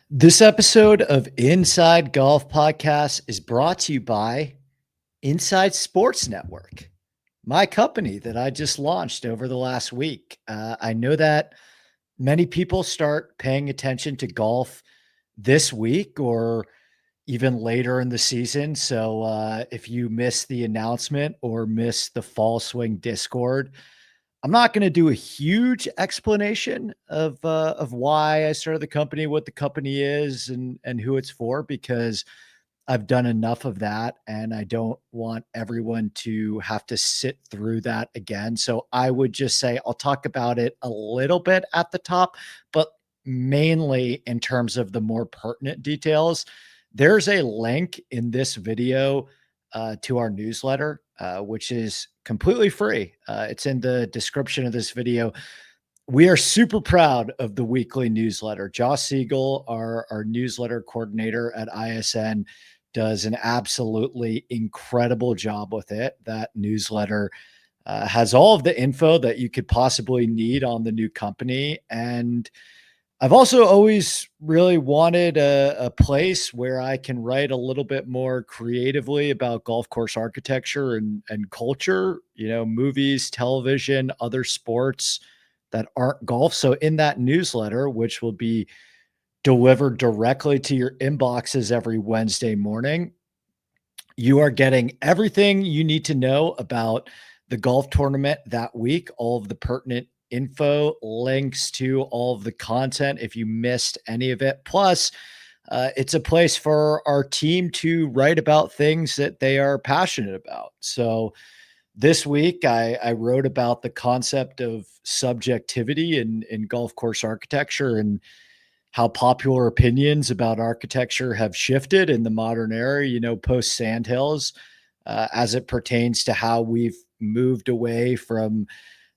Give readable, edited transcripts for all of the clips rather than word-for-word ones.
This episode of Inside Golf Podcast is brought to you by Inside Sports Network, my company that I just launched over the last week. I know that many people start paying attention to golf this week or even later in the season. So if you miss the announcement or miss the Fall Swing Discord, I'm not going to do a huge explanation of why I started the company, what the company is, and who it's for, because I've done enough of that, and I don't want everyone to have to sit through that again. So I would just say I'll talk about it a little bit at the top, but mainly in terms of the more pertinent details. There's a link in this video to our newsletter, which is completely free. It's in the description of this video. We are super proud of the weekly newsletter. Josh Siegel, our newsletter coordinator at ISN, does an absolutely incredible job with it. That newsletter has all of the info that you could possibly need on the new company. And I've also always really wanted a place where I can write a little bit more creatively about golf course architecture and culture, movies, television, other sports that aren't golf. So in that newsletter, which will be delivered directly to your inboxes every Wednesday morning, you are getting everything you need to know about the golf tournament that week, all of the pertinent info, links to all of the content if you missed any of it. Plus, it's a place for our team to write about things that they are passionate about. So this week, I wrote about the concept of subjectivity in golf course architecture and how popular opinions about architecture have shifted in the modern era, post Sandhills, as it pertains to how we've moved away from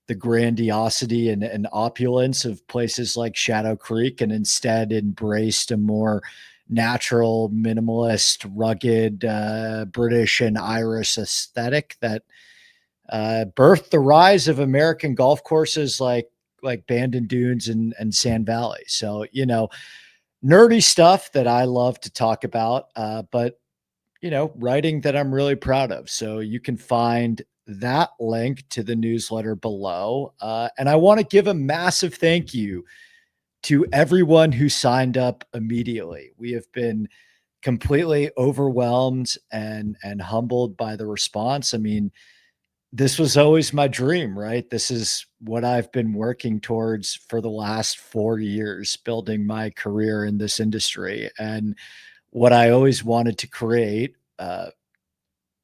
the grandiosity and opulence of places like Shadow Creek and instead embraced a more natural, minimalist, rugged British and Irish aesthetic that birthed the rise of American golf courses like Bandon Dunes and Sand Valley. So, nerdy stuff that I love to talk about, but writing that I'm really proud of. So you can find that link to the newsletter below. And I want to give a massive thank you to everyone who signed up immediately. We have been completely overwhelmed and humbled by the response. I mean, this was always my dream, right? This is what I've been working towards for the last 4 years, building my career in this industry. And what I always wanted to create,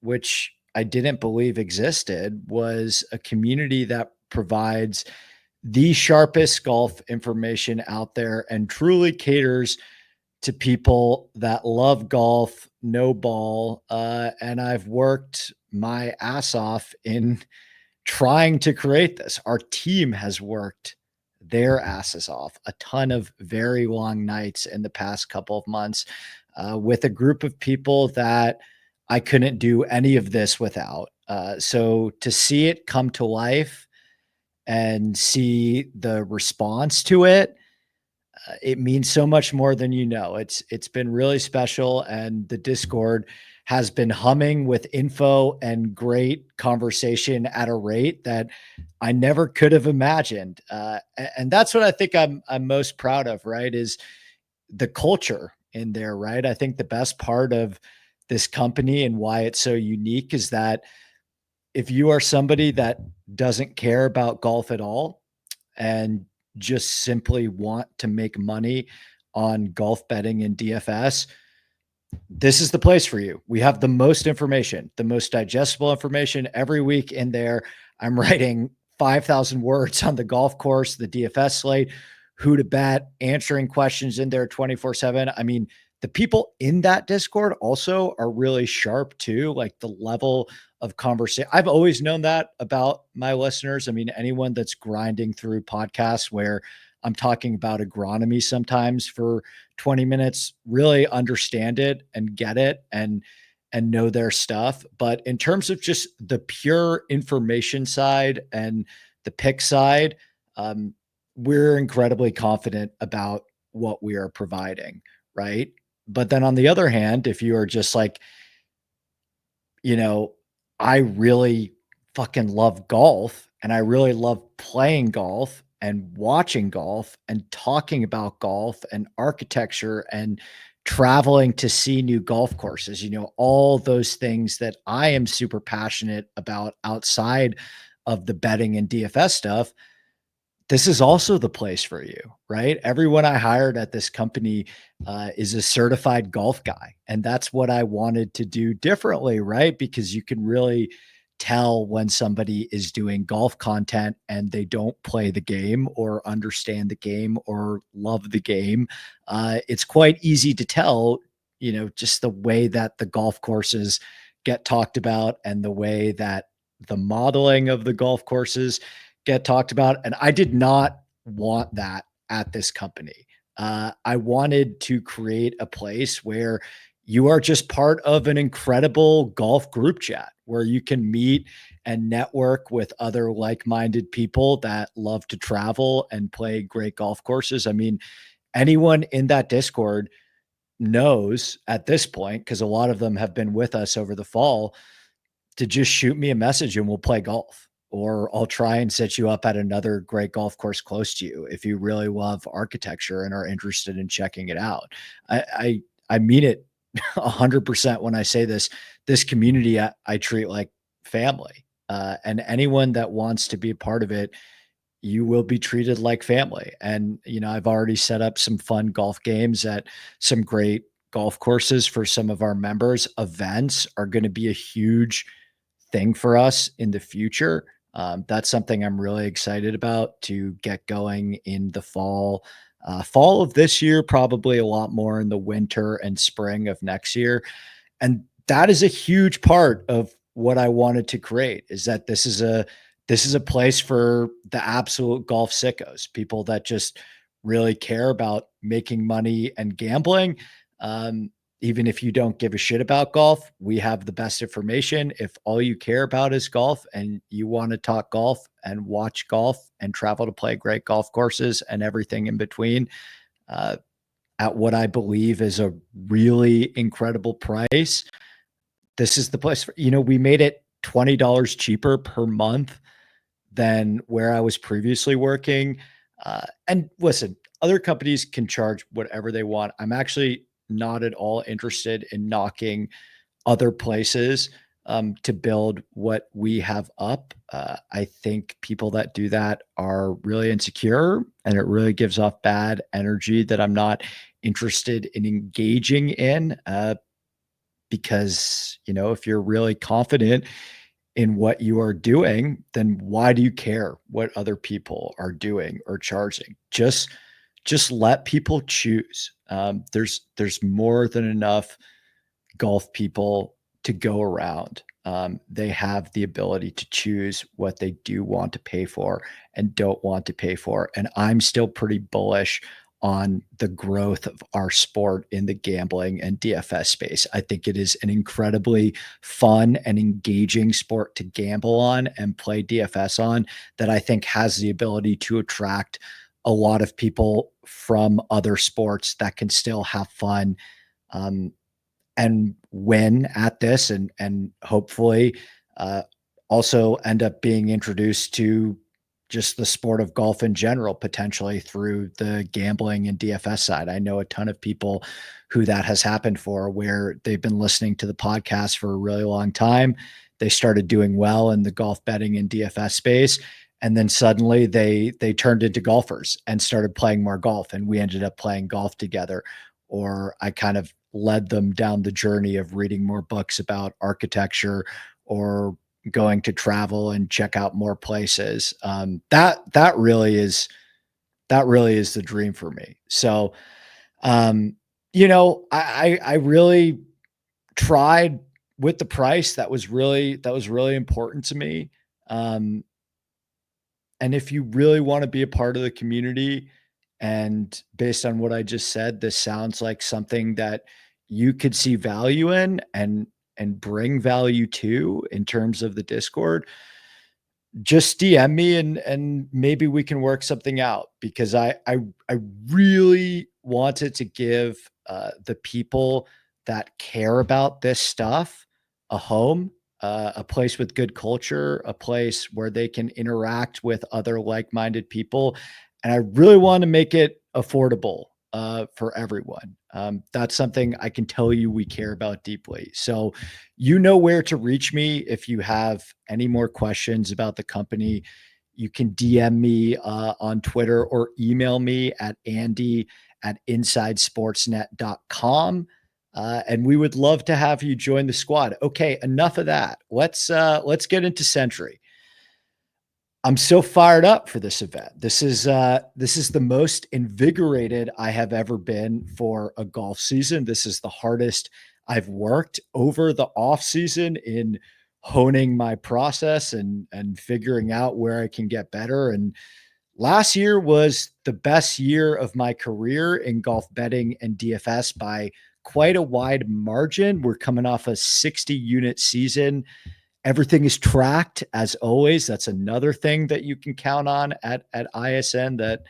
which I didn't believe existed, was a community that provides the sharpest golf information out there and truly caters to people that love golf, no ball. And I've worked my ass off in trying to create this. Our team has worked their asses off a ton of very long nights in the past couple of months with a group of people that I couldn't do any of this without. So to see it come to life and see the response to it, it means so much more than you know. It's been really special, and the Discord has been humming with info and great conversation at a rate that I never could have imagined. And that's what I think I'm most proud of, right? Is the culture in there, right? I think the best part of this company and why it's so unique is that if you are somebody that doesn't care about golf at all and just simply want to make money on golf betting and DFS, this is the place for you. We have the most information, the most digestible information every week in there. I'm writing 5,000 words on the golf course, the DFS slate, who to bet, answering questions in there 24/7. I mean, the people in that Discord also are really sharp too. Like the level of conversation. I've always known that about my listeners. I mean, anyone that's grinding through podcasts where I'm talking about agronomy sometimes for 20 minutes, really understand it and get it and know their stuff. But in terms of just the pure information side and the pick side, we're incredibly confident about what we are providing, right? But then on the other hand, if you are just like, you know, I really fucking love golf and I really love playing golf and watching golf and talking about golf and architecture and traveling to see new golf courses, all those things that I am super passionate about outside of the betting and DFS stuff. This is also the place for you, right? Everyone I hired at this company is a certified golf guy. And that's what I wanted to do differently, right? Because you can really tell when somebody is doing golf content and they don't play the game or understand the game or love the game. It's quite easy to tell, just the way that the golf courses get talked about and the way that the modeling of the golf courses get talked about, and I did not want that at this company. I wanted to create a place where you are just part of an incredible golf group chat where you can meet and network with other like-minded people that love to travel and play great golf courses. I mean, anyone in that Discord knows at this point, because a lot of them have been with us over the fall, to just shoot me a message and we'll play golf. Or I'll try and set you up at another great golf course close to you if you really love architecture and are interested in checking it out. I mean it 100% when I say this. This community I treat like family, and anyone that wants to be a part of it, you will be treated like family. And I've already set up some fun golf games at some great golf courses for some of our members. Events are going to be a huge thing for us in the future. That's something I'm really excited about to get going in the fall. Fall of this year, probably a lot more in the winter and spring of next year. And that is a huge part of what I wanted to create, is that this is a place for the absolute golf sickos, people that just really care about making money and gambling. Um, Even if you don't give a shit about golf, we have the best information. If all you care about is golf and you want to talk golf and watch golf and travel to play great golf courses and everything in between, uh, at what I believe is a really incredible price, this is the place for, we made it $20 cheaper per month than where I was previously working. And listen, other companies can charge whatever they want. I'm actually not at all interested in knocking other places to build what we have up. I think people that do that are really insecure and it really gives off bad energy that I'm not interested in engaging in. Because, if you're really confident in what you are doing, then why do you care what other people are doing or charging? Just let people choose. There's more than enough golf people to go around. They have the ability to choose what they do want to pay for and don't want to pay for. And I'm still pretty bullish on the growth of our sport in the gambling and DFS space. I think it is an incredibly fun and engaging sport to gamble on and play DFS on, that I think has the ability to attract a lot of people from other sports that can still have fun, um, and win at this, and hopefully uh, also end up being introduced to just the sport of golf in general, potentially through the gambling and DFS side. I know a ton of people who that has happened for, where they've been listening to the podcast for a really long time. They started doing well in the golf betting and DFS space. And then suddenly they turned into golfers and started playing more golf. And we ended up playing golf together. Or I kind of led them down the journey of reading more books about architecture or going to travel and check out more places. That really is the dream for me. So, um, I really tried with the price. That was really important to me. Um, and if you really want to be a part of the community, and based on what I just said, this sounds like something that you could see value in and bring value to in terms of the Discord, just DM me and maybe we can work something out because I really wanted to give the people that care about this stuff a home, a place with good culture, a place where they can interact with other like-minded people, and I really want to make it affordable for everyone. That's something I can tell you we care about deeply. So you know where to reach me if you have any more questions about the company. You can DM me on Twitter or email me at andy@insidesportsnet.com. And we would love to have you join the squad. Okay, enough of that. Let's get into Sentry. I'm so fired up for this event. This is the most invigorated I have ever been for a golf season. This is the hardest I've worked over the off season in honing my process and figuring out where I can get better. And last year was the best year of my career in golf betting and DFS by quite a wide margin. We're coming off a 60 unit season. Everything is tracked as always. That's another thing that you can count on at ISN that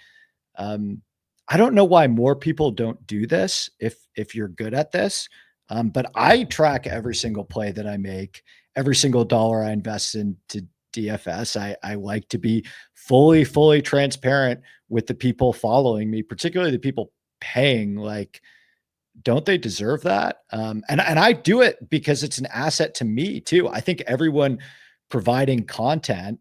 um, I don't know why more people don't do this if you're good at this. But I track every single play that I make, every single dollar I invest into DFS. I like to be fully transparent with the people following me, particularly the people paying. Like, don't they deserve that? And I do it because it's an asset to me too. I think everyone providing content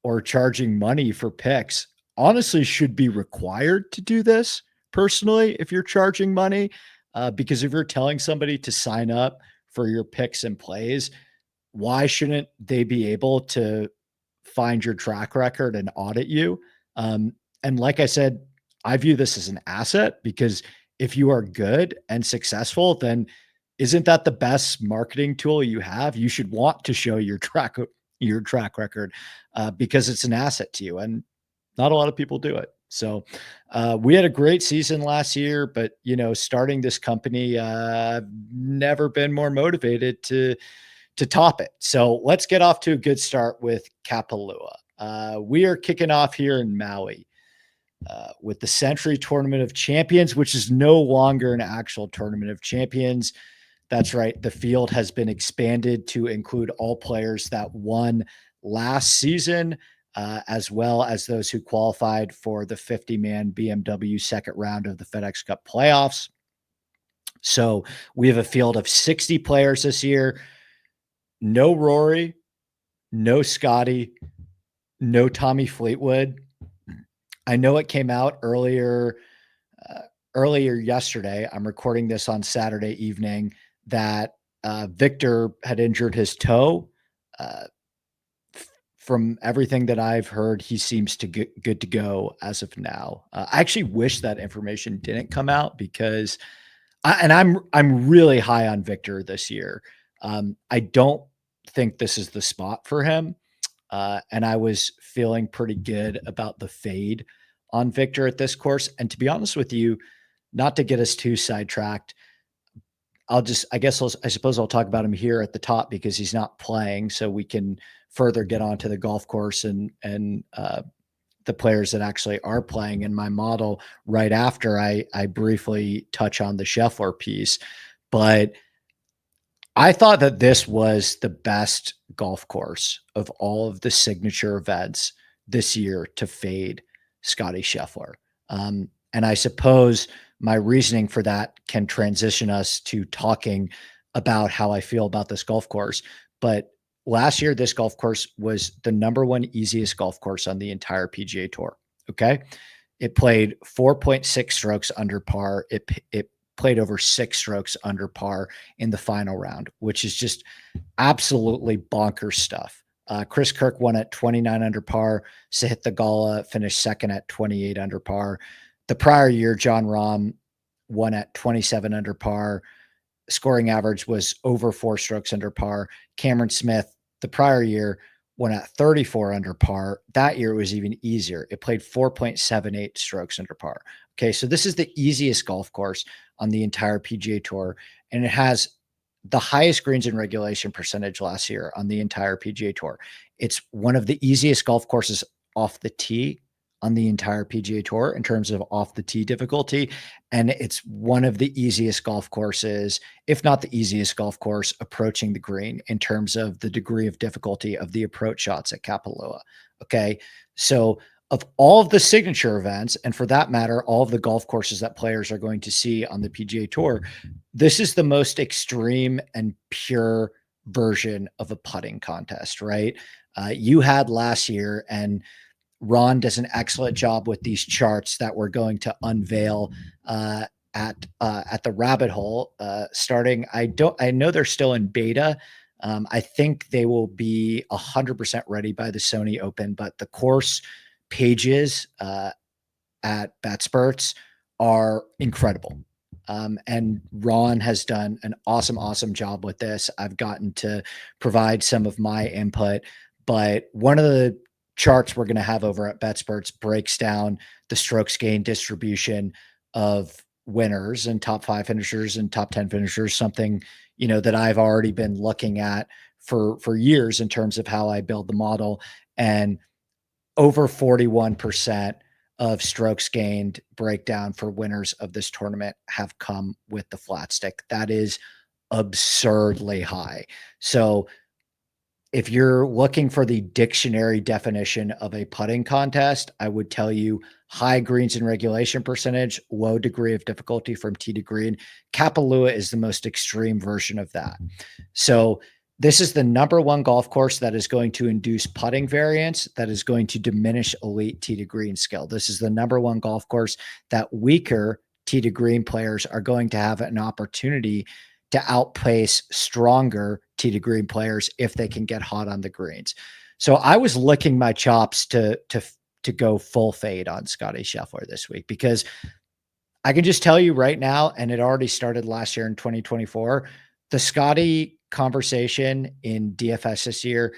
or charging money for picks honestly should be required to do this personally if you're charging money. Because if you're telling somebody to sign up for your picks and plays, why shouldn't they be able to find your track record and audit you? And like I said, I view this as an asset because if you are good and successful, then isn't that the best marketing tool you have? You should want to show your track record because it's an asset to you, and not a lot of people do it. So we had a great season last year, but starting this company, I've never been more motivated to top it. So let's get off to a good start with Kapalua. We are kicking off here in Maui with the Sentry Tournament of Champions, which is no longer an actual Tournament of Champions. That's right. The field has been expanded to include all players that won last season, as well as those who qualified for the 50-man BMW second round of the FedEx Cup playoffs. So we have a field of 60 players this year. No Rory, no Scotty, no Tommy Fleetwood. I know it came out uh, earlier yesterday. I'm recording this on Saturday evening that Victor had injured his toe. Uh, from everything that I've heard, he seems to get good to go as of now. I actually wish that information didn't come out because I'm really high on Victor this year. I don't think this is the spot for him. And I was feeling pretty good about the fade on Victor at this course. And to be honest with you, not to get us too sidetracked, I suppose I'll talk about him here at the top because he's not playing. So we can further get onto the golf course and the players that actually are playing in my model right after I briefly touch on the Scheffler piece. But I thought that this was the best golf course of all of the signature events this year to fade Scotty Scheffler. And I suppose my reasoning for that can transition us to talking about how I feel about this golf course. But last year, this golf course was the number one easiest golf course on the entire PGA Tour. Okay. It played 4.6 strokes under par. It played over 6 strokes under par in the final round, which is just absolutely bonkers stuff. Chris Kirk won at 29 under par. Sahith Theegala finished second at 28 under par. The prior year, John Rahm won at 27 under par. Scoring average was over 4 strokes under par. Cameron Smith, the prior year, won at 34 under par. That year it was even easier. It played 4.78 strokes under par. Okay, so this is the easiest golf course on the entire PGA Tour, and it has the highest greens in regulation percentage last year on the entire PGA Tour. It's one of the easiest golf courses off the tee on the entire PGA Tour in terms of off the tee difficulty. And it's one of the easiest golf courses, if not the easiest golf course, approaching the green in terms of the degree of difficulty of the approach shots at Kapalua. Okay. So, of all of the signature events, and for that matter, all of the golf courses that players are going to see on the PGA Tour, this is the most extreme and pure version of a putting contest, right? You had last year, and Ron does an excellent job with these charts that we're going to unveil uh, at the rabbit hole. Starting, I know they're still in beta. I think they will be 100% ready by the Sony Open, but the course pages at BetSperts are incredible. And Ron has done an awesome, awesome job with this. I've gotten to provide some of my input, but one of the charts we're going to have over at BetSperts breaks down the strokes gain distribution of winners and top 5 finishers and top 10 finishers, something, that I've already been looking at for years in terms of how I build the model. And over 41% of strokes gained breakdown for winners of this tournament have come with the flat stick. That is absurdly high. So if you're looking for the dictionary definition of a putting contest, I would tell you high greens in regulation percentage, low degree of difficulty from tee to green. Kapalua is the most extreme version of that. So this is the number one golf course that is going to induce putting variance, that is going to diminish elite tee to green skill. This is the number one golf course that weaker tee to green players are going to have an opportunity to outpace stronger tee to green players if they can get hot on the greens. So I was licking my chops to go full fade on Scotty Scheffler this week, because I can just tell you right now, and it already started last year in 2024, the Scotty conversation in DFS this year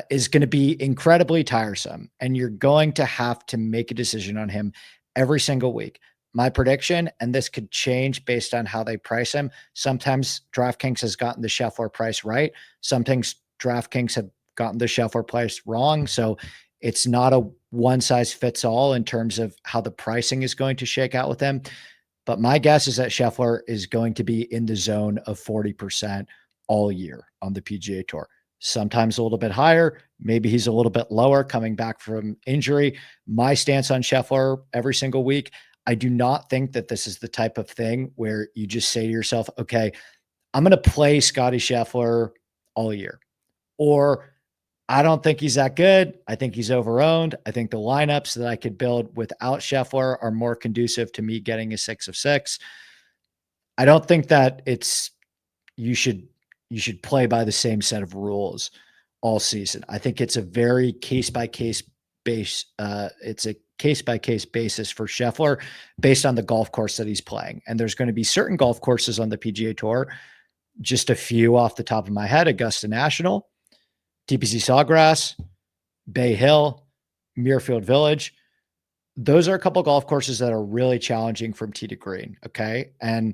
is going to be incredibly tiresome, and you're going to have to make a decision on him every single week. My prediction, and this could change based on how they price him. Sometimes DraftKings has gotten the Scheffler price right. Sometimes DraftKings have gotten the Scheffler price wrong. So it's not a one size fits all in terms of how the pricing is going to shake out with him. But my guess is that Scheffler is going to be in the zone of 40% all year on the PGA Tour. Sometimes a little bit higher. Maybe he's a little bit lower coming back from injury. My stance on Scheffler every single week, I do not think that this is the type of thing where you just say to yourself, okay, I'm going to play Scotty Scheffler all year. Or I don't think he's that good. I think he's overowned. I think the lineups that I could build without Scheffler are more conducive to me getting a 6 of 6. I don't think that you should play by the same set of rules all season. I think it's a very case by case it's a case by case basis for Scheffler based on the golf course that he's playing. And there's going to be certain golf courses on the PGA Tour, just a few off the top of my head: Augusta National, TPC Sawgrass, Bay Hill, Muirfield Village. Those are a couple golf courses that are really challenging from tee to green. Okay. And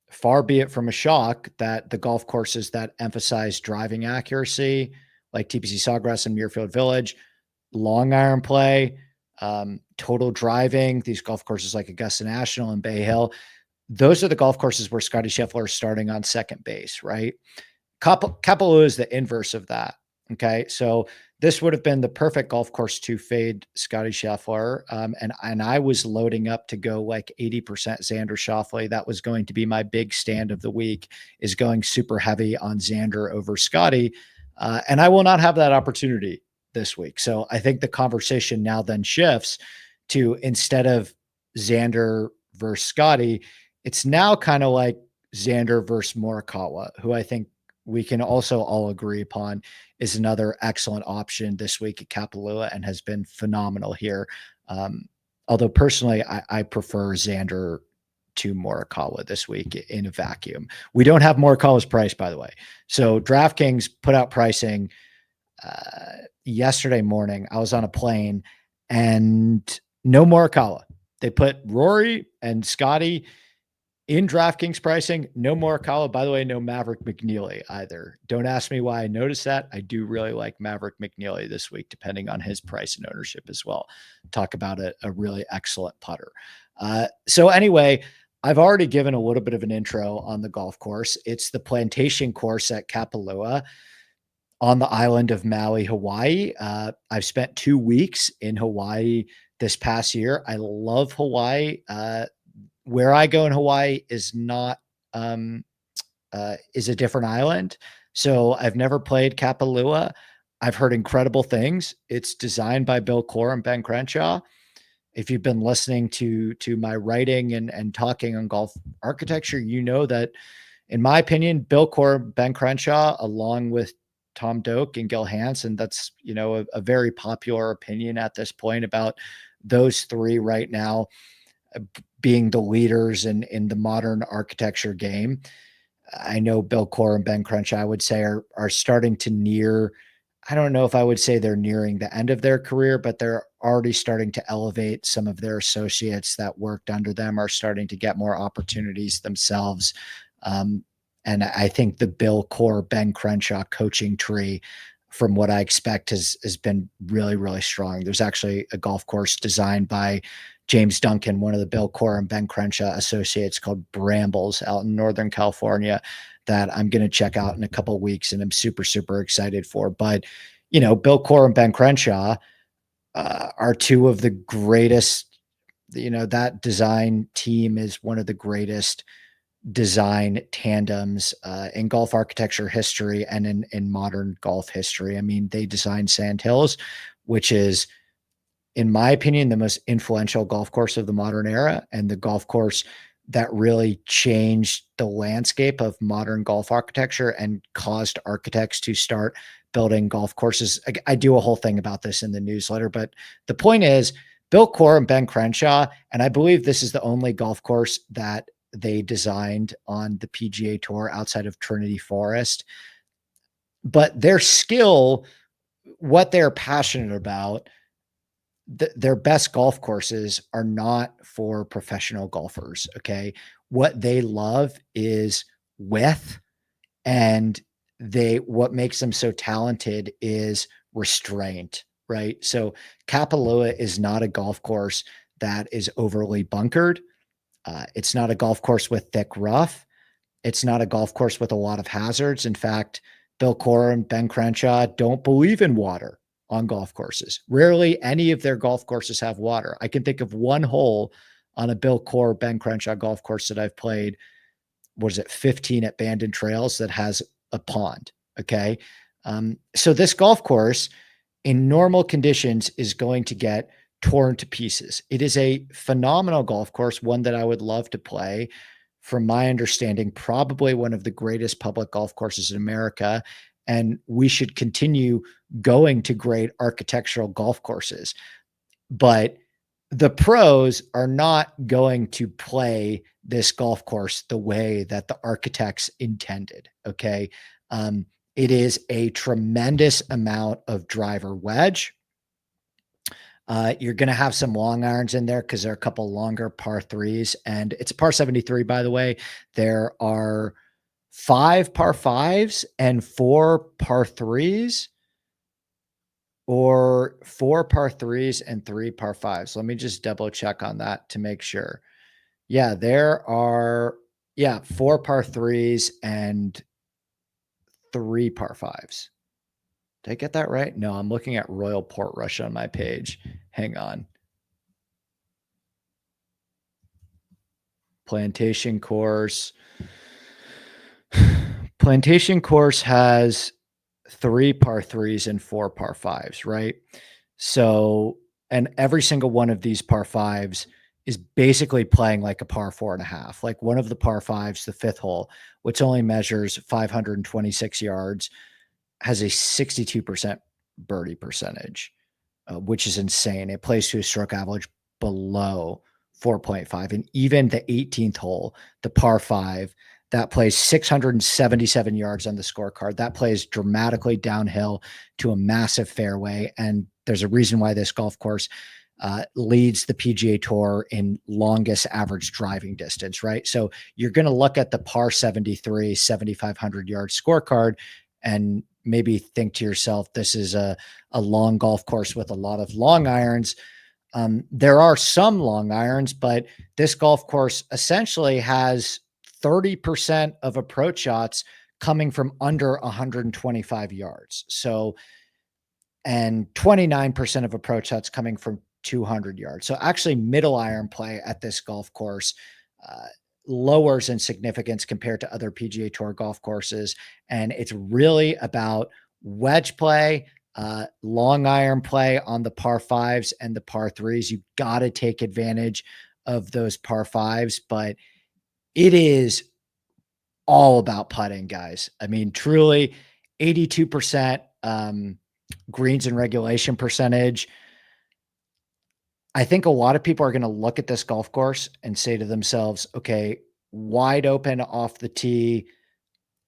far be it from a shock that the golf courses that emphasize driving accuracy, like TPC Sawgrass and Muirfield Village, long iron play, total driving, these golf courses like Augusta National and Bay Hill, those are the golf courses where Scotty Scheffler is starting on second base, right? Kapalua is the inverse of that. Okay. So this would have been the perfect golf course to fade Scotty Scheffler. And I was loading up to go like 80% Xander Schauffele. That was going to be my big stand of the week, is going super heavy on Xander over Scotty. And I will not have that opportunity this week. So I think the conversation now then shifts to, instead of Xander versus Scotty, it's now kind of like Xander versus Morikawa, who I think we can also all agree upon is another excellent option this week at Kapalua and has been phenomenal here. Although personally, I prefer Xander to Morikawa this week in a vacuum. We don't have Morikawa's price, by the way. So DraftKings put out pricing yesterday morning. I was on a plane and no Morikawa. They put Rory and Scotty In DraftKings pricing, no Morikawa. By the way, no Maverick McNeely either. Don't ask me why I noticed that. I do really like Maverick McNeely this week, depending on his price and ownership as well. Talk about a really excellent putter. So anyway, I've already given a little bit of an intro on the golf course. It's the Plantation course at Kapalua on the island of Maui, Hawaii. I've spent 2 weeks in Hawaii this past year. I love Hawaii. Where I go in Hawaii is not is a different island. So I've never played Kapalua. I've heard incredible things. It's designed by Bill Core and Ben Crenshaw. If you've been listening to my writing and talking on golf architecture, you know that, in my opinion, Bill Core, Ben Crenshaw, along with Tom Doak and Gil Hansen, that's a very popular opinion at this point about those three right now being the leaders in the modern architecture game. I know Bill Core and Ben Crenshaw, I would say, are starting to near. I don't know if I would say they're nearing the end of their career, but they're already starting to elevate. Some of their associates that worked under them are starting to get more opportunities themselves. And I think the Bill Core, Ben Crenshaw coaching tree, from what I expect, has been really, really strong. There's actually a golf course designed by James Duncan, one of the Bill Core and Ben Crenshaw associates, called Brambles out in Northern California, that I'm going to check out in a couple of weeks, and I'm super, super excited for. But, Bill Core and Ben Crenshaw are two of the greatest. That design team is one of the greatest design tandems in golf architecture history and in modern golf history. I mean, they designed Sand Hills, which is, in my opinion, the most influential golf course of the modern era, and the golf course that really changed the landscape of modern golf architecture and caused architects to start building golf courses. I do a whole thing about this in the newsletter, but the point is, Bill Core and Ben Crenshaw, and I believe this is the only golf course that they designed on the PGA Tour outside of Trinity Forest, but their skill, what they're passionate about, their best golf courses are not for professional golfers. Okay. What they love is width, and what makes them so talented is restraint, right? So Kapalua is not a golf course that is overly bunkered. It's not a golf course with thick rough. It's not a golf course with a lot of hazards. In fact, Bill Core and Ben Crenshaw don't believe in water on golf courses. Rarely any of their golf courses have water. I can think of one hole on a Bill Core, Ben Crenshaw golf course that I've played, was it 15 at Bandon Trails, that has a pond. Okay. So this golf course in normal conditions is going to get torn to pieces. It is a phenomenal golf course, one that I would love to play. From my understanding, probably one of the greatest public golf courses in America. And we should continue going to great architectural golf courses. But the pros are not going to play this golf course the way that the architects intended. Okay. It is a tremendous amount of driver wedge. You're going to have some long irons in there because there are a couple longer par threes, and it's a par 73, by the way. There are 5 par fives and 4 par threes, or 4 par threes and 3 par fives. Let me just double check on that to make sure. Yeah, there are, 4 par threes and 3 par fives. Did I get that right? No, I'm looking at Royal Portrush on my page. Hang on. Plantation course. Plantation course has 3 par threes and 4 par fives, right? So, and every single one of these par fives is basically playing like a par 4.5. Like one of the par fives, the 5th hole, which only measures 526 yards, has a 62% birdie percentage, which is insane. It plays to a stroke average below 4.5. And even the 18th hole, the par 5, that plays 677 yards on the scorecard. That plays dramatically downhill to a massive fairway. And there's a reason why this golf course leads the PGA Tour in longest average driving distance, right? So you're going to look at the par 73, 7,500 yard scorecard and maybe think to yourself, this is a long golf course with a lot of long irons. There are some long irons, but this golf course essentially has 30% of approach shots coming from under 125 yards. So, and 29% of approach shots coming from 200 yards. So actually middle iron play at this golf course uh, lowers in significance compared to other PGA Tour golf courses. And it's really about wedge play, long iron play on the par fives and the par threes. You got to take advantage of those par fives, but it is all about putting, guys. I mean, truly 82% greens and regulation percentage. I think a lot of people are going to look at this golf course and say to themselves, okay, wide open off the tee,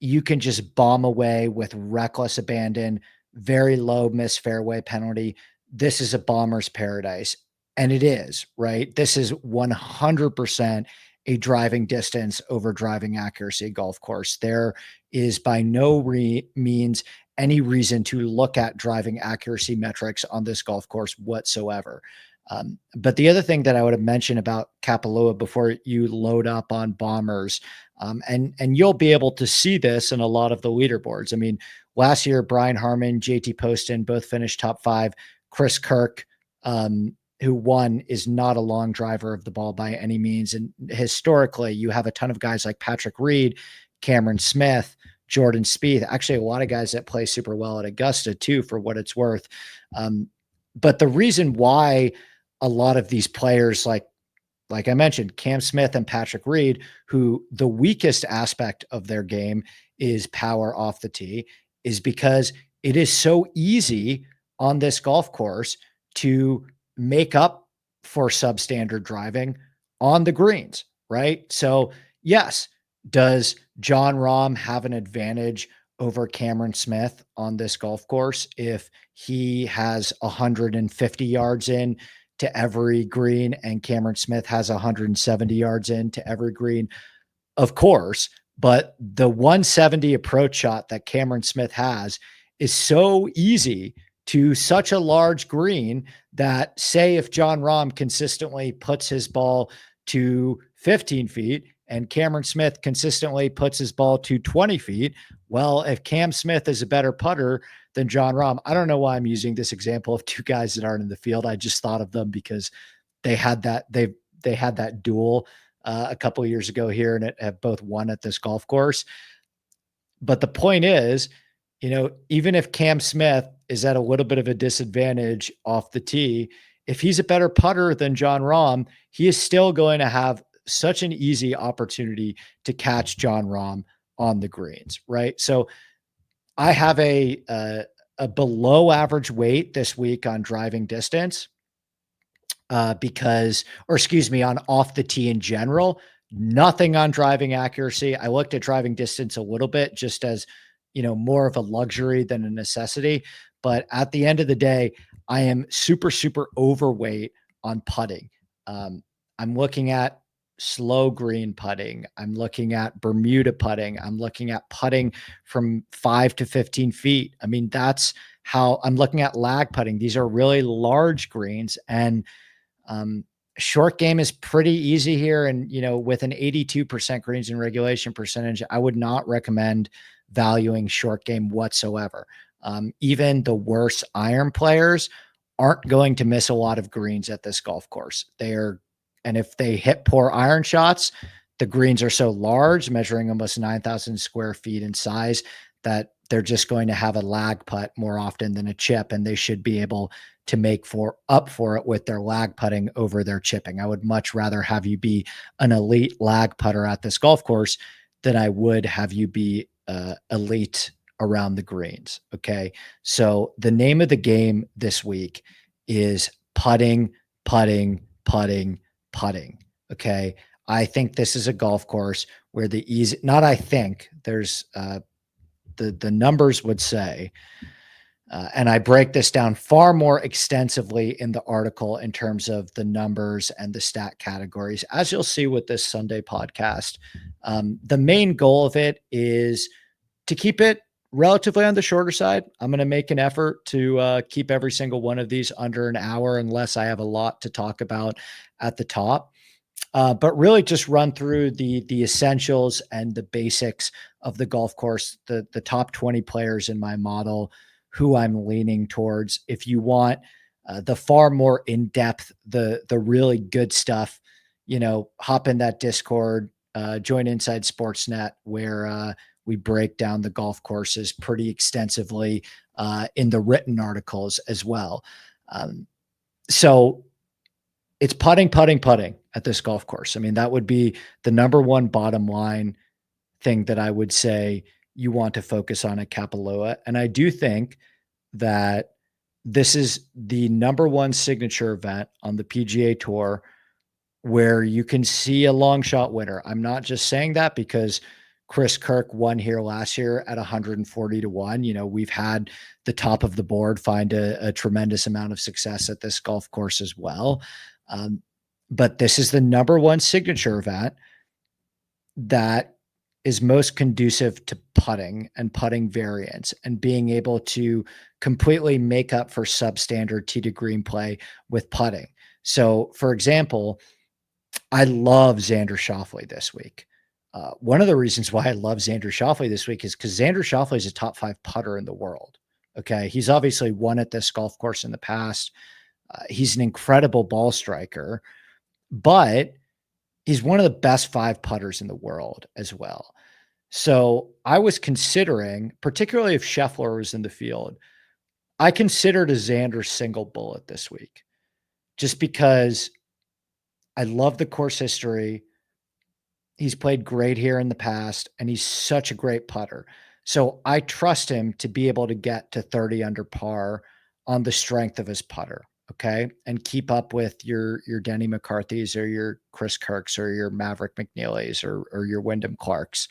you can just bomb away with reckless abandon, very low miss fairway penalty. This is a bomber's paradise. And it is, right? This is 100% a driving distance over driving accuracy golf course. There is by no means any reason to look at driving accuracy metrics on this golf course whatsoever. But the other thing that I would have mentioned about Kapalua before you load up on bombers, and you'll be able to see this in a lot of the leaderboards. I mean, last year, Brian Harmon, JT Poston both finished top five. Chris Kirk, who won, is not a long driver of the ball by any means. And historically, you have a ton of guys like Patrick Reed, Cameron Smith, Jordan Spieth, actually a lot of guys that play super well at Augusta too, for what it's worth. But the reason why a lot of these players, like I mentioned, Cam Smith and Patrick Reed, who the weakest aspect of their game is power off the tee, is because it is so easy on this golf course to make up for substandard driving on the greens, right? So, yes, does John Rahm have an advantage over Cameron Smith on this golf course if he has 150 yards in to every green and Cameron Smith has 170 yards in to every green? Of course, but the 170 approach shot that Cameron Smith has is so easy to such a large green that, say, if John Rahm consistently puts his ball to 15 feet and Cameron Smith consistently puts his ball to 20 feet, well, if Cam Smith is a better putter than John Rahm, I don't know why I'm using this example of two guys that aren't in the field. I just thought of them because they had that duel a couple of years ago here and have both won at this golf course. But the point is, even if Cam Smith is at a little bit of a disadvantage off the tee, if he's a better putter than John Rahm, he is still going to have such an easy opportunity to catch John Rahm on the greens, right? So I have a below average weight this week on driving distance on off the tee in general, nothing on driving accuracy. I looked at driving distance a little bit just as, more of a luxury than a necessity. But at the end of the day, I am super, super overweight on putting. I'm looking at slow green putting. I'm looking at Bermuda putting. I'm looking at putting from 5 to 15 feet. I mean, that's how I'm looking at lag putting. These are really large greens, and short game is pretty easy here. And, with an 82% greens and regulation percentage, I would not recommend valuing short game whatsoever. Even the worst iron players aren't going to miss a lot of greens at this golf course. And if they hit poor iron shots, the greens are so large, measuring almost 9,000 square feet in size, that they're just going to have a lag putt more often than a chip, and they should be able to make up for it with their lag putting over their chipping. I would much rather have you be an elite lag putter at this golf course than I would have you be elite around the greens. Okay. So the name of the game this week is putting, putting, putting, putting. Okay. I think this is a golf course where not I think, there's the numbers would say And I break this down far more extensively in the article in terms of the numbers and the stat categories, as you'll see with this Sunday podcast. The main goal of it is to keep it relatively on the shorter side. I'm going to make an effort to keep every single one of these under an hour, unless I have a lot to talk about at the top. But really just run through the essentials and the basics of the golf course, the top 20 players in my model, who I'm leaning towards. If you want the far more in-depth, the really good stuff, hop in that Discord, join Inside Sportsnet, where we break down the golf courses pretty extensively in the written articles as well. So it's putting, putting, putting at this golf course. I mean, that would be the number one bottom line thing that I would say you want to focus on at Kapalua. And I do think that this is the number one signature event on the PGA Tour where you can see a long shot winner. I'm not just saying that because Chris Kirk won here last year at 140 to 1. We've had the top of the board find a tremendous amount of success at this golf course as well. But this is the number one signature event that is most conducive to putting and putting variance and being able to completely make up for substandard tee to green play with putting. So, for example, I love Xander Schauffele this week. One of the reasons why I love Xander Schauffele this week is because Xander Schauffele is a top 5 putter in the world. Okay. He's obviously won at this golf course in the past. He's an incredible ball striker, but he's one of the best 5 putters in the world as well. So I was considering, particularly if Scheffler was in the field, I considered a Xander single bullet this week just because I love the course history. He's played great here in the past, and he's such a great putter. So I trust him to be able to get to 30 under par on the strength of his putter. Okay. And keep up with your Denny McCarthy's or your Chris Kirk's or your Maverick McNeely's or your Wyndham Clark's.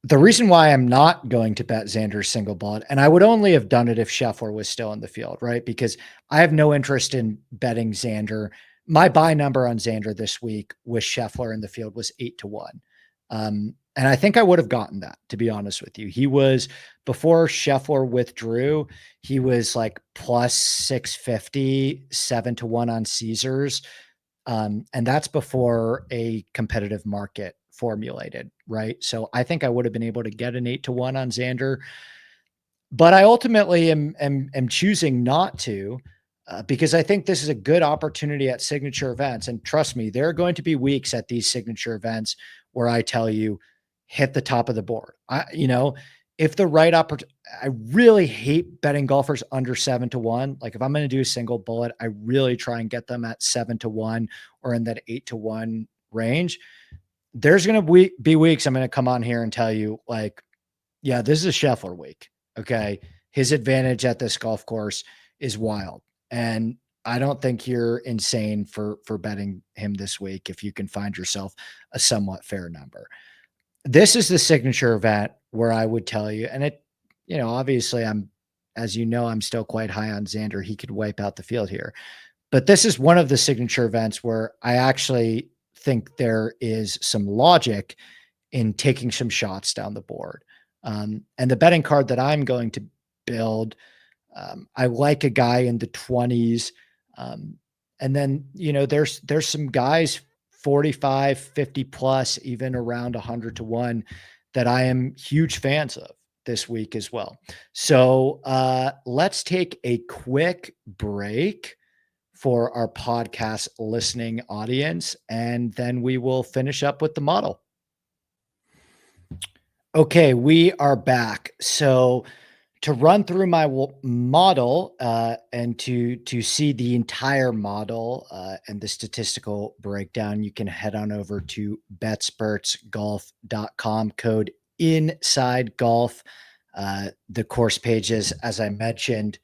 The reason why I'm not going to bet Xander's single bullet, and I would only have done it if Scheffler was still in the field, right? Because I have no interest in betting Xander. My buy number on Xander this week with Scheffler in the field was 8 to 1. And I think I would have gotten that, to be honest with you. He was, before Scheffler withdrew, he was like plus 650, 7 to 1 on Caesars. And that's before a competitive market formulated, right? So I think I would have been able to get an 8 to 1 on Xander, but I ultimately am choosing not to because I think this is a good opportunity at signature events. And trust me, there are going to be weeks at these signature events where I tell you, hit the top of the board. If the right opportunity, I really hate betting golfers under 7 to 1. Like if I'm going to do a single bullet, I really try and get them at 7 to 1 or in that 8 to 1 range. There's going to be weeks I'm going to come on here and tell you, like, yeah, this is a Scheffler week. Okay. His advantage at this golf course is wild. And I don't think you're insane for betting him this week if you can find yourself a somewhat fair number. This is the signature event where I would tell you, and it, obviously I'm still quite high on Xander. He could wipe out the field here, but this is one of the signature events where I actually think there is some logic in taking some shots down the board. And the betting card that I'm going to build, I like a guy in the 20s. And then, there's some guys 45, 50 plus, even around 100 to 1 that I am huge fans of this week as well. So let's take a quick break for our podcast listening audience, and then we will finish up with the model. Okay, we are back. So to run through my model and to see the entire model and the statistical breakdown, you can head on over to betspurtsgolf.com, code inside golf. The course pages, as I mentioned,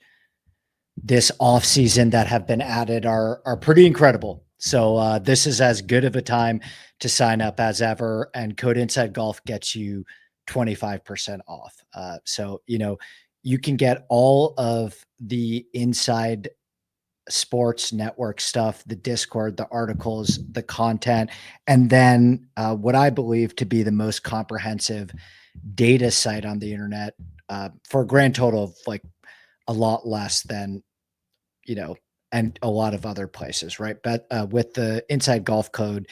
this off season that have been added are pretty incredible. So this is as good of a time to sign up as ever, and code inside golf gets you 25% off. So, you can get all of the inside sports network stuff, the Discord, the articles, the content, and then what I believe to be the most comprehensive data site on the internet for a grand total of like a lot less than, you know, and a lot of other places, right? But with the Inside Golf Code,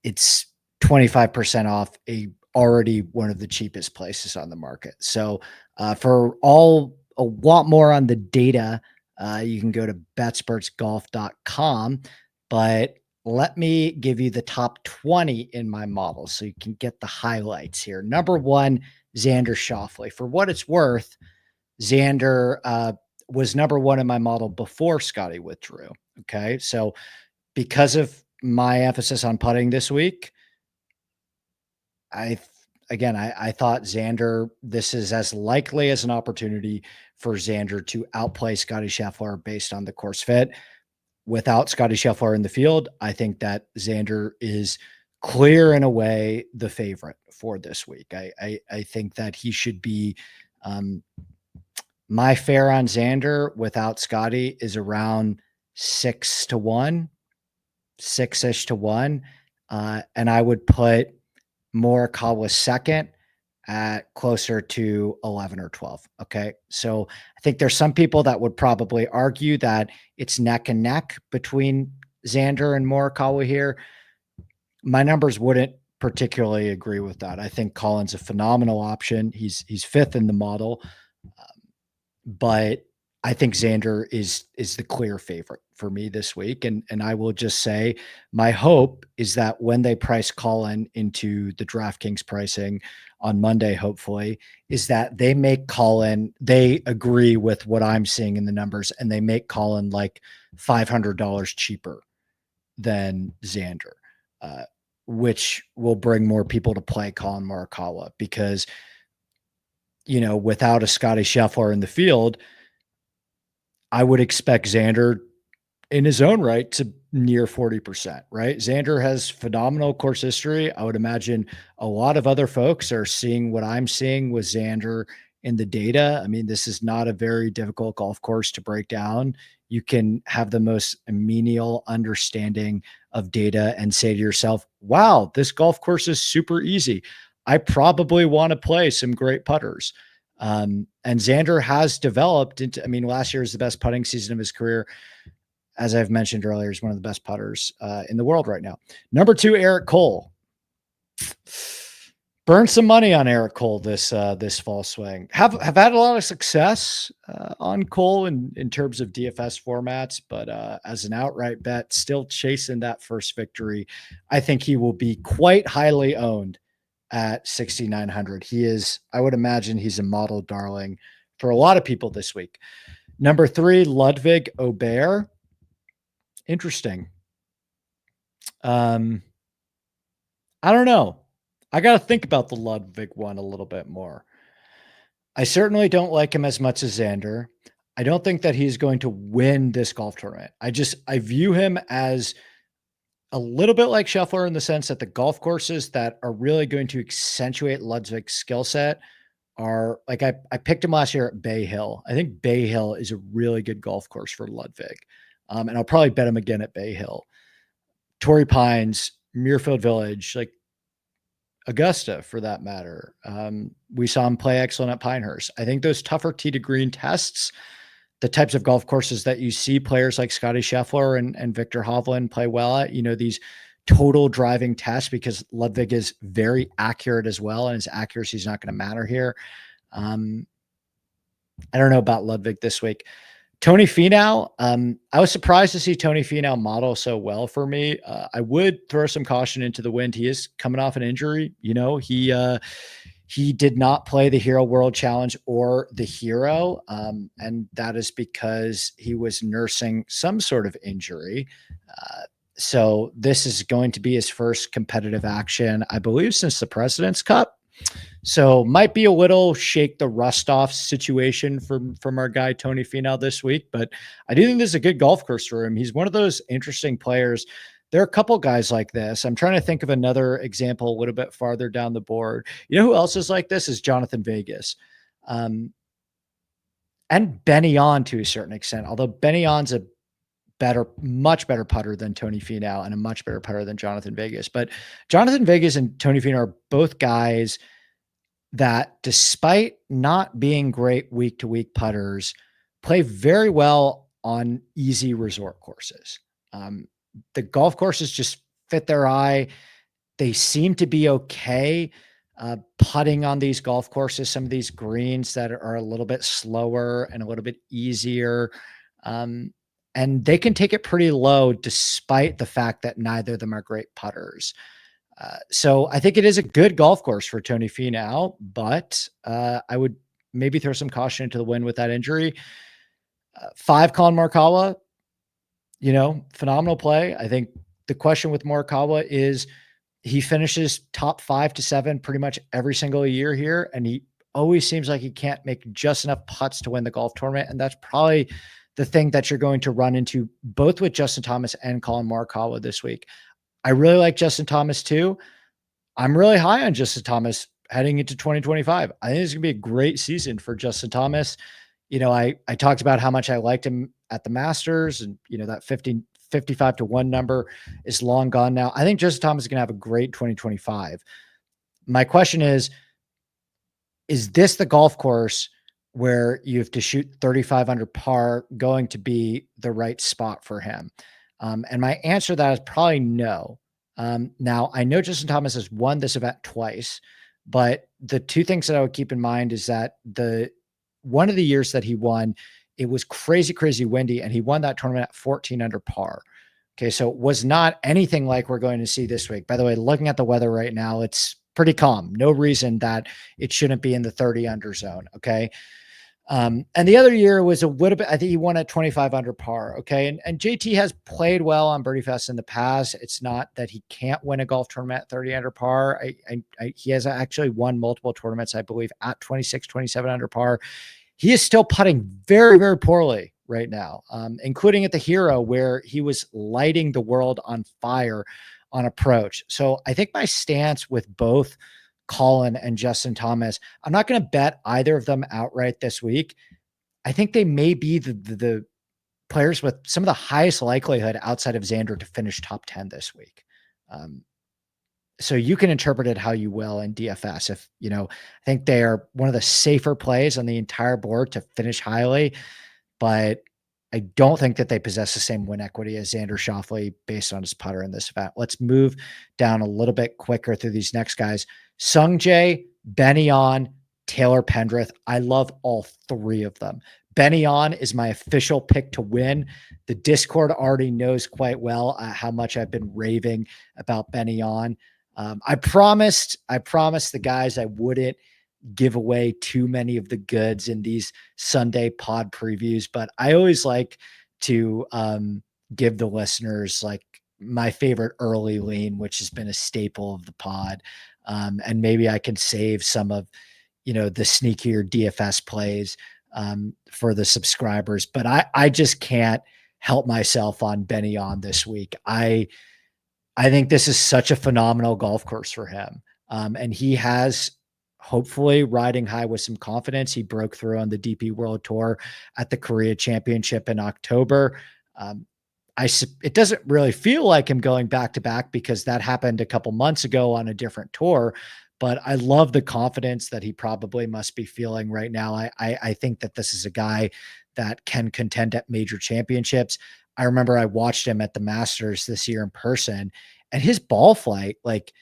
it's 25% off a already one of the cheapest places on the market. So for all a lot more on the data, you can go to betspurtsgolf.com. But let me give you the top 20 in my model so you can get the highlights here. Number one, Xander Schauffele. For what it's worth, Xander was number one in my model before Scotty withdrew. Okay. So because of my emphasis on putting this week, I again, I thought Xander, this is as likely as an opportunity for Xander to outplay Scotty Scheffler based on the course fit. Without Scotty Scheffler in the field, I think that Xander is clear and away the favorite for this week. I think that he should be my fare on Xander without Scotty is around 6 to 1, 6-ish to 1. And I would put Morikawa second at closer to 11 or 12. Okay. So I think there's some people that would probably argue that it's neck and neck between Xander and Morikawa here. My numbers wouldn't particularly agree with that. I think Colin's a phenomenal option. He's fifth in the model. But I think Xander is the clear favorite for me this week. And I will just say my hope is that when they price Colin into the DraftKings pricing on Monday, hopefully, is that they make Colin, they agree with what I'm seeing in the numbers, and they make Colin like $500 cheaper than Xander, which will bring more people to play Colin Morikawa because, you know, without a Scotty Scheffler in the field, I would expect Xander in his own right to near 40%, right? Xander has phenomenal course history. I would imagine a lot of other folks are seeing what I'm seeing with Xander in the data. I mean, this is not a very difficult golf course to break down. You can have the most menial understanding of data and say to yourself, wow, this golf course is super easy. I probably want to play some great putters. And Xander has developed into, I mean, last year is the best putting season of his career. As I've mentioned earlier, he's one of the best putters in the world right now. Number two, Eric Cole. Burn some money on Eric Cole this fall swing. Have had a lot of success on Cole in terms of DFS formats, but as an outright bet, still chasing that first victory. I think he will be quite highly owned at 6,900. He is, I would imagine he's a model darling for a lot of people this week. Number three, Ludwig Aubert. Interesting. I don't know. I got to think about the Ludwig one a little bit more. I certainly don't like him as much as Xander. I don't think that he's going to win this golf tournament. I view him as a little bit like Scheffler in the sense that the golf courses that are really going to accentuate Ludwig's skill set are like, I picked him last year at Bay Hill. I think Bay Hill is a really good golf course for Ludwig. And I'll probably bet him again at Bay Hill. Torrey Pines, Muirfield Village, like Augusta for that matter. We saw him play excellent at Pinehurst. I think those tougher tee to green tests, the types of golf courses that you see players like Scotty Scheffler and Victor Hovland play well at, you know, these total driving tests, because Ludwig is very accurate as well, and his accuracy is not going to matter here. I don't know about Ludwig this week. Tony Finau, I was surprised to see Tony Finau model so well for me. I would throw some caution into the wind. He is coming off an injury. You know, he did not play the Hero World Challenge or the Hero, and that is because he was nursing some sort of injury. So this is going to be his first competitive action, I believe, since the President's Cup. So might be a little shake the rust off situation from our guy Tony Finau this week, but I do think this is a good golf course for him. He's one of those interesting players. There are a couple guys like this. I'm trying to think of another example a little bit farther down the board. You know who else is like this? Is Jonathan Vegas. and Benny On to a certain extent, although Benny On's a much better putter than Tony Finau and a much better putter than Jonathan Vegas. But Jonathan Vegas and Tony Finau are both guys that, despite not being great week to week putters, play very well on easy resort courses. Um, the golf courses just fit their eye. They seem to be okay putting on these golf courses, some of these greens that are a little bit slower and a little bit easier. Um, and they can take it pretty low despite the fact that neither of them are great putters. So I think it is a good golf course for Tony Finau, but I would maybe throw some caution into the wind with that injury. 5 Colin Morikawa, phenomenal play. I think the question with Morikawa is he finishes top 5 to 7 pretty much every single year here, and he always seems like he can't make just enough putts to win the golf tournament, and that's probably the thing that you're going to run into both with Justin Thomas and Colin Morikawa this week. I really like Justin Thomas too. I'm really high on Justin Thomas heading into 2025. I think it's going to be a great season for Justin Thomas. I talked about how much I liked him at the Masters, and that 55 to 1 number is long gone now. I think Justin Thomas is going to have a great 2025. My question is this the golf course where you have to shoot 35 under par going to be the right spot for him? And my answer to that is probably no. Now, I know Justin Thomas has won this event twice, but the two things that I would keep in mind is that one of the years that he won, it was crazy, crazy windy, and he won that tournament at 14 under par. Okay, so it was not anything like we're going to see this week. By the way, looking at the weather right now, it's pretty calm. No reason that it shouldn't be in the 30 under zone. Okay. And the other year was a little bit, I think he won at 25 under par. Okay. And JT has played well on Birdie Fest in the past. It's not that he can't win a golf tournament at 30 under par. He has actually won multiple tournaments, I believe, at 26, 27 under par. He is still putting very, very poorly right now, including at the Hero, where he was lighting the world on fire on approach. So I think my stance with both Colin and Justin Thomas, I'm not going to bet either of them outright this week. I think they may be the players with some of the highest likelihood outside of Xander to finish top 10 this week. So you can interpret it how you will in DFS. I think they are one of the safer plays on the entire board to finish highly, but I don't think that they possess the same win equity as Xander Schauffele based on his putter in this event. Let's move down a little bit quicker through these next guys. Sung Jae, Benny On, Taylor Pendrith. I love all three of them. Benny On is my official pick to win. The Discord already knows quite well how much I've been raving about Benny On. I promised the guys I wouldn't give away too many of the goods in these Sunday pod previews, but I always like to give the listeners like my favorite early lean, which has been a staple of the pod. And maybe I can save some of, the sneakier DFS plays for the subscribers, but I just can't help myself on Benny On this week. I think this is such a phenomenal golf course for him. And he has, hopefully, riding high with some confidence. He broke through on the DP World Tour at the Korea Championship in October. It doesn't really feel like him going back to back because that happened a couple months ago on a different tour. But I love the confidence that he probably must be feeling right now. I think that this is a guy that can contend at major championships. I remember I watched him at the Masters this year in person, and his ball flight, like,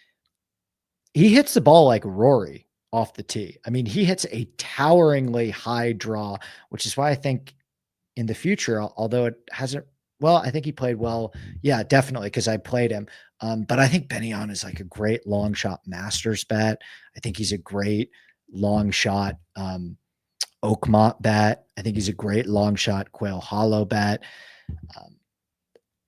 he hits the ball like Rory off the tee. I mean, he hits a toweringly high draw, which is why I think in the future, although it hasn't, well, I think he played well. Yeah, definitely, because I played him. But I think Benny On is like a great long shot Masters bet. I think he's a great long shot Oakmont bet. I think he's a great long shot Quail Hollow bet.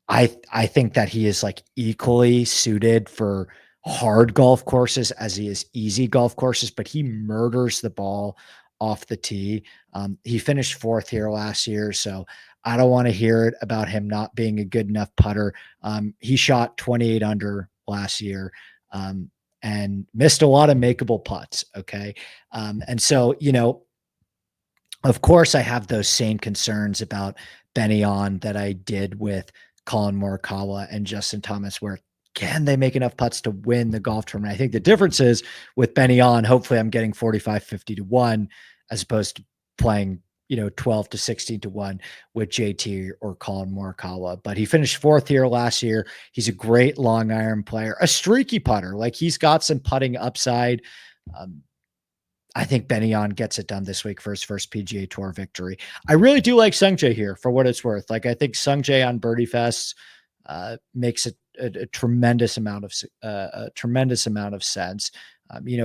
I think that he is like equally suited for hard golf courses as he is easy golf courses, but he murders the ball off the tee. He finished 4th here last year, so I don't want to hear it about him not being a good enough putter. He shot 28 under last year and missed a lot of makeable putts. Okay. And so, Of course, I have those same concerns about Benny On that I did with Colin Morikawa and Justin Thomas, where can they make enough putts to win the golf tournament? I think the difference is with Benny On, hopefully I'm getting 45, 50 to 1 as opposed to playing, 12 to 16 to 1 with JT or Colin Morikawa. But he finished fourth here last year. He's a great long iron player, a streaky putter. Like he's got some putting upside. Um, I think Benyon gets it done this week for his first PGA Tour victory. I really do like Sungjae here for what it's worth. Like I think Sungjae on Birdie Fest makes a tremendous amount of sense.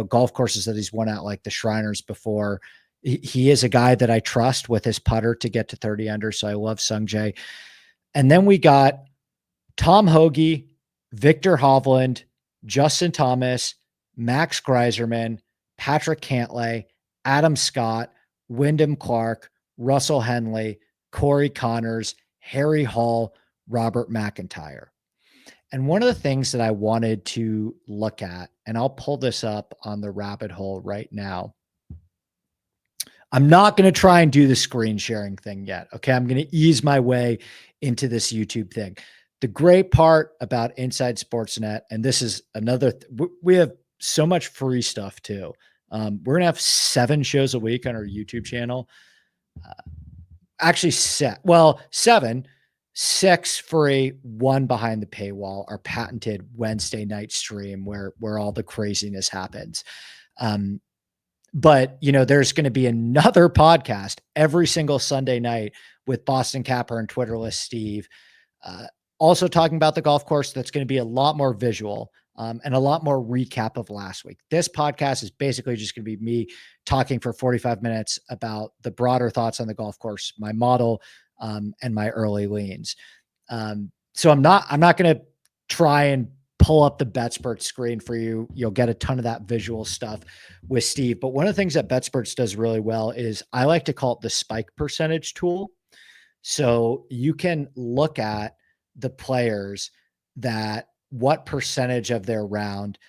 Golf courses that he's won at like the Shriners before. He is a guy that I trust with his putter to get to 30 under. So I love Sungjae. And then we got Tom Hoagie, Victor Hovland, Justin Thomas, Max Greiserman, Patrick Cantlay, Adam Scott, Wyndham Clark, Russell Henley, Corey Connors, Harry Hall, Robert McIntyre. And one of the things that I wanted to look at, and I'll pull this up on the rabbit hole right now. I'm not going to try and do the screen sharing thing yet. Okay. I'm going to ease my way into this YouTube thing. The great part about Inside Sportsnet, and this is another, we have so much free stuff too. We're going to have 7 shows a week on our YouTube channel. Actually 7, 6 free, 1 behind the paywall, our patented Wednesday night stream where all the craziness happens. But there's going to be another podcast every single Sunday night with Boston Capper and Twitterless Steve, also talking about the golf course. That's going to be a lot more visual and a lot more recap of last week. This podcast is basically just going to be me talking for 45 minutes about the broader thoughts on the golf course, my model, and my early leans. So I'm not going to try and pull up the BetSperts screen for you. You'll get a ton of that visual stuff with Steve. But one of the things that BetSperts does really well is I like to call it the spike percentage tool. So you can look at the players that what percentage of their round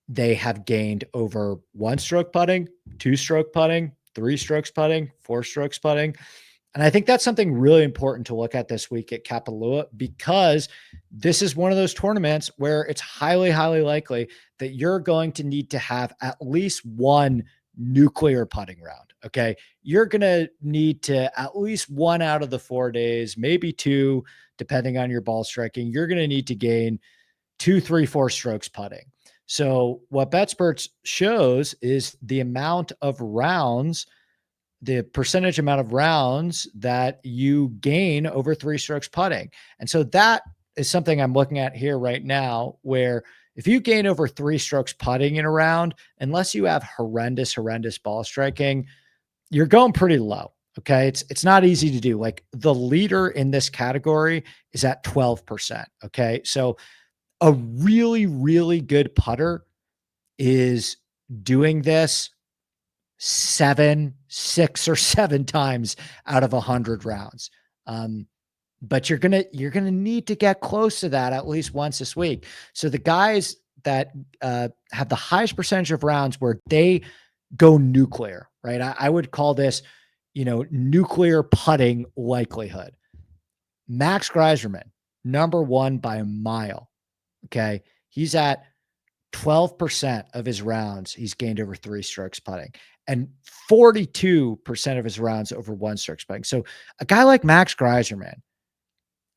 they have gained over 1-stroke putting, 2-stroke putting, 3 strokes putting, 4 strokes putting. And I think that's something really important to look at this week at Kapalua, because this is one of those tournaments where it's highly, highly likely that you're going to need to have at least one nuclear putting round. Okay. You're going to need to at least 1 out of the 4 days, maybe 2, depending on your ball striking. You're going to need to gain 2, 3, 4 strokes putting. So what BetSperts shows is the amount of rounds, the percentage amount of rounds that you gain over 3 strokes putting. And so that is something I'm looking at here right now, where if you gain over 3 strokes putting in a round, unless you have horrendous ball striking, you're going pretty low. Okay. It's not easy to do. Like the leader in this category is at 12%. Okay. So a really, really good putter is doing this 6 or 7 times out of 100 rounds. But you're going to need to get close to that at least once this week. So the guys that have the highest percentage of rounds where they go nuclear, right? I would call this, nuclear putting likelihood. Max Greiserman, number 1 by a mile. Okay. He's at 12% of his rounds he's gained over 3 strokes putting, and 42% of his rounds over 1 stroke putting. So a guy like Max Greiserman,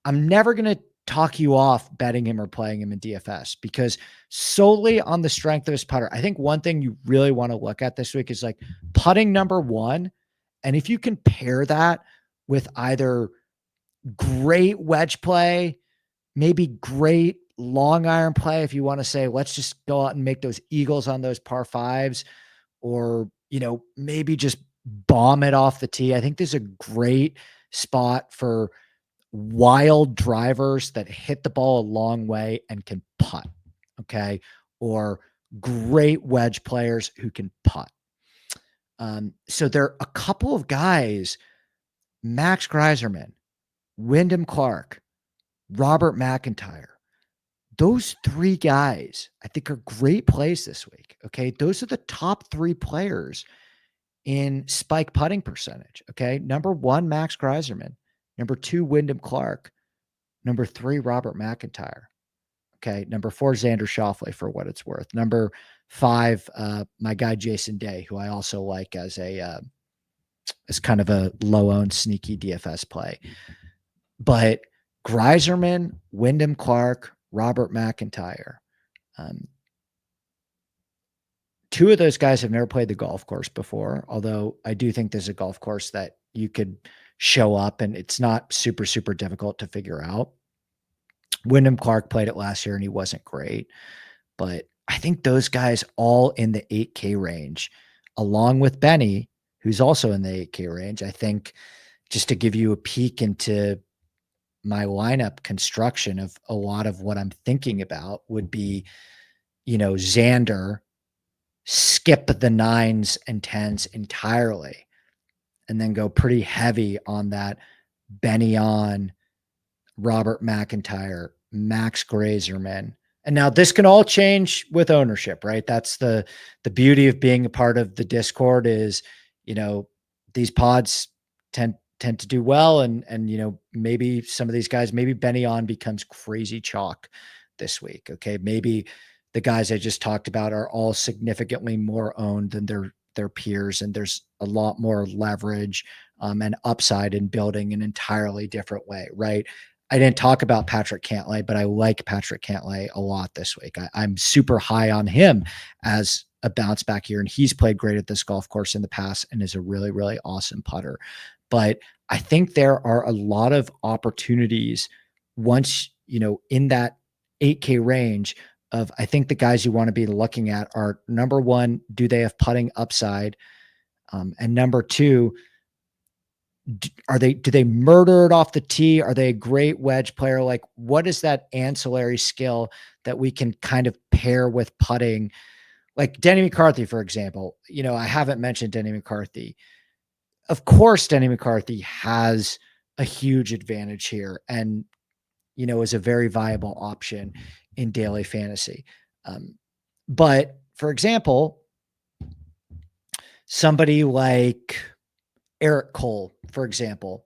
I'm never going to talk you off betting him or playing him in DFS, because solely on the strength of his putter. I think one thing you really want to look at this week is like putting number 1. And if you can pair that with either great wedge play, maybe great long iron play, if you want to say, let's just go out and make those eagles on those par 5s, or, maybe just bomb it off the tee. I think there's a great spot for wild drivers that hit the ball a long way and can putt. Okay. Or great wedge players who can putt. So there are a couple of guys, Max Greiserman, Wyndham Clark, Robert McIntyre. Those 3 guys, I think, are great plays this week. Okay. Those are the top 3 players in spike putting percentage. Okay. Number one, Max Greiserman. Number two, Wyndham Clark. Number three, Robert McIntyre. Okay. Number four, Xander Schauffele, for what it's worth. Number five, my guy Jason Day, who I also like as kind of a low-owned sneaky DFS play. But Greiserman, Wyndham Clark, Robert McIntyre. Um, Two of those guys have never played the golf course before, although I do think there's a golf course that you could show up and it's not super, super difficult to figure out. Wyndham Clark played it last year and he wasn't great, but I think those guys all in the 8K range, along with Benny, who's also in the 8K range. I think just to give you a peek into my lineup construction of a lot of what I'm thinking about would be, Xander, skip the 9s and 10s entirely, and then go pretty heavy on that Benny on, Robert McIntyre, Max Grazerman. And now this can all change with ownership, right? That's the beauty of being a part of the Discord is, these pods tend to do well and maybe some of these guys, maybe Benny on becomes crazy chalk this week. Okay. Maybe the guys I just talked about are all significantly more owned than their peers, and there's a lot more leverage and upside in building an entirely different way, right? I didn't talk about Patrick Cantlay, but I like Patrick Cantlay a lot this week. I'm super high on him as a bounce back here, and he's played great at this golf course in the past and is a really, really awesome putter. But I think there are a lot of opportunities once, in that 8K range of, I think the guys you want to be looking at are, number one, do they have putting upside? And number two, do they murder it off the tee? Are they a great wedge player? Like, what is that ancillary skill that we can kind of pair with putting? Like Denny McCarthy, for example, I haven't mentioned Denny McCarthy. Of course, Denny McCarthy has a huge advantage here and, is a very viable option in daily fantasy. But for example, somebody like Eric Cole, for example,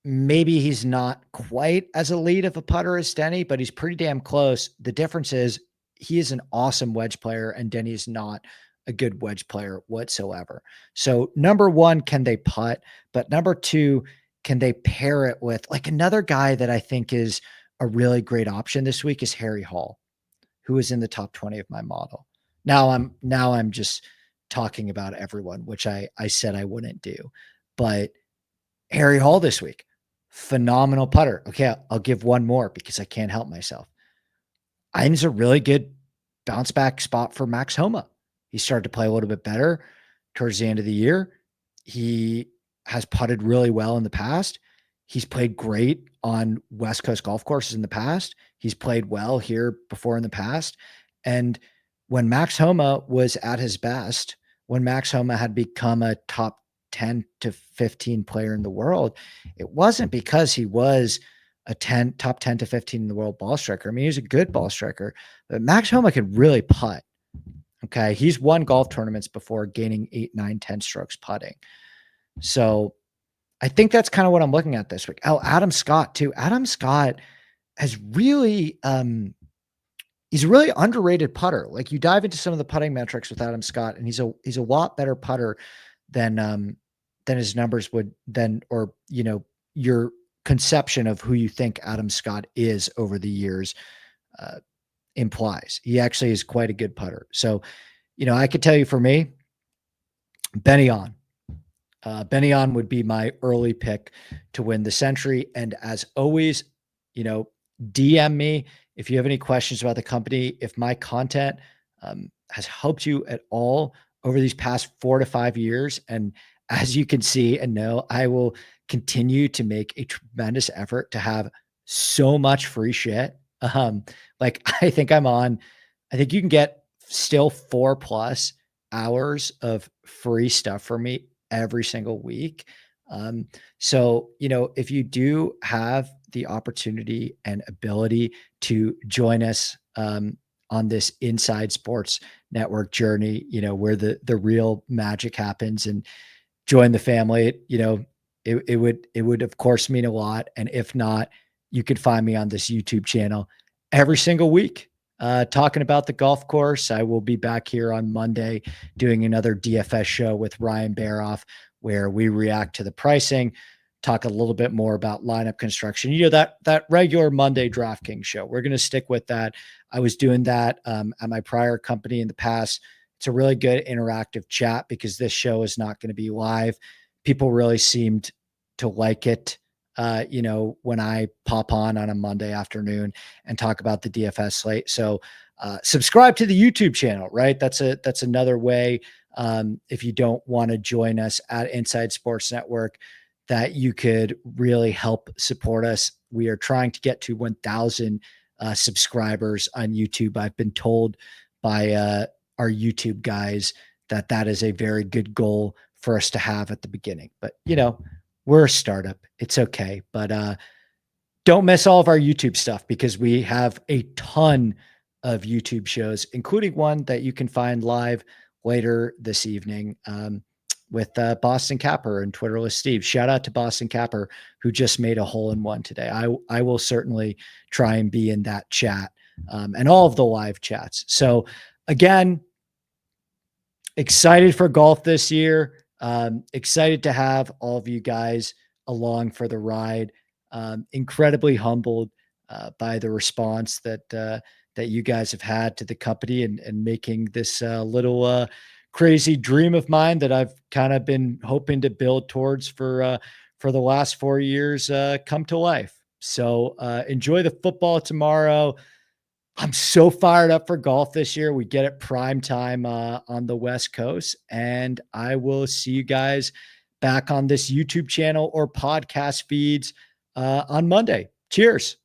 maybe he's not quite as elite of a putter as Denny, but he's pretty damn close. The difference is he is an awesome wedge player and Denny is not a good wedge player whatsoever. So number one, can they putt? But number two, can they pair it with like another guy that I think is a really great option this week is Harry Hall, who is in the top 20 of my model. Now I'm just talking about everyone, which I said I wouldn't do, but Harry Hall this week, phenomenal putter. Okay, I'll give one more because I can't help myself. I think it's a really good bounce back spot for Max Homa. He started to play a little bit better towards the end of the year. He has putted really well in the past. He's played great on West Coast golf courses in the past. He's played well here before in the past. And when Max Homa was at his best, when Max Homa had become a top 10 to 15 player in the world, it wasn't because he was a top 10 to 15 in the world ball striker. I mean, he was a good ball striker, but Max Homa could really putt. Okay. He's won golf tournaments before gaining 8, 9, 10 strokes putting. So I think that's kind of what I'm looking at this week. Oh, Adam Scott too. Adam Scott has really, he's a really underrated putter. Like you dive into some of the putting metrics with Adam Scott and he's a lot better putter than his numbers would your conception of who you think Adam Scott is over the years implies. He actually is quite a good putter. So, I could tell you for me, Benny on. Benny on would be my early pick to win the Sentry. And as always, DM me if you have any questions about the company. If my content has helped you at all over these past 4 to 5 years, and as you can see and know, I will continue to make a tremendous effort to have so much free shit. Like I think you can get still 4+ hours of free stuff for me every single week. So, if you do have the opportunity and ability to join us on this inside sports network journey, where the real magic happens, and join the family. It would of course mean a lot. And if not, you can find me on this YouTube channel every single week, talking about the golf course. I will be back here on Monday doing another DFS show with Ryan Baroff, where we react to the pricing, talk a little bit more about lineup construction. That regular Monday DraftKings show. We're going to stick with that. I was doing that at my prior company in the past. It's a really good interactive chat because this show is not going to be live. People really seemed to like it. When I pop on a Monday afternoon and talk about the DFS slate. So subscribe to the YouTube channel, right? That's another way. If you don't want to join us at Inside Sports Network, that you could really help support us. We are trying to get to 1,000 subscribers on YouTube. I've been told by our YouTube guys that is a very good goal for us to have at the beginning. But we're a startup. It's okay. But don't miss all of our YouTube stuff, because we have a ton of YouTube shows, including one that you can find live later this evening with Boston Capper and Twitterless Steve. Shout out to Boston Capper, who just made a hole-in-one today. I will certainly try and be in that chat and all of the live chats. So again, excited for golf this year. Excited to have all of you guys along for the ride. Incredibly humbled by the response that you guys have had to the company, and making this little crazy dream of mine that I've kind of been hoping to build towards for the last 4 years come to life. So enjoy the football tomorrow. I'm so fired up for golf this year. We get it prime time on the West Coast, and I will see you guys back on this YouTube channel or podcast feeds on Monday. Cheers.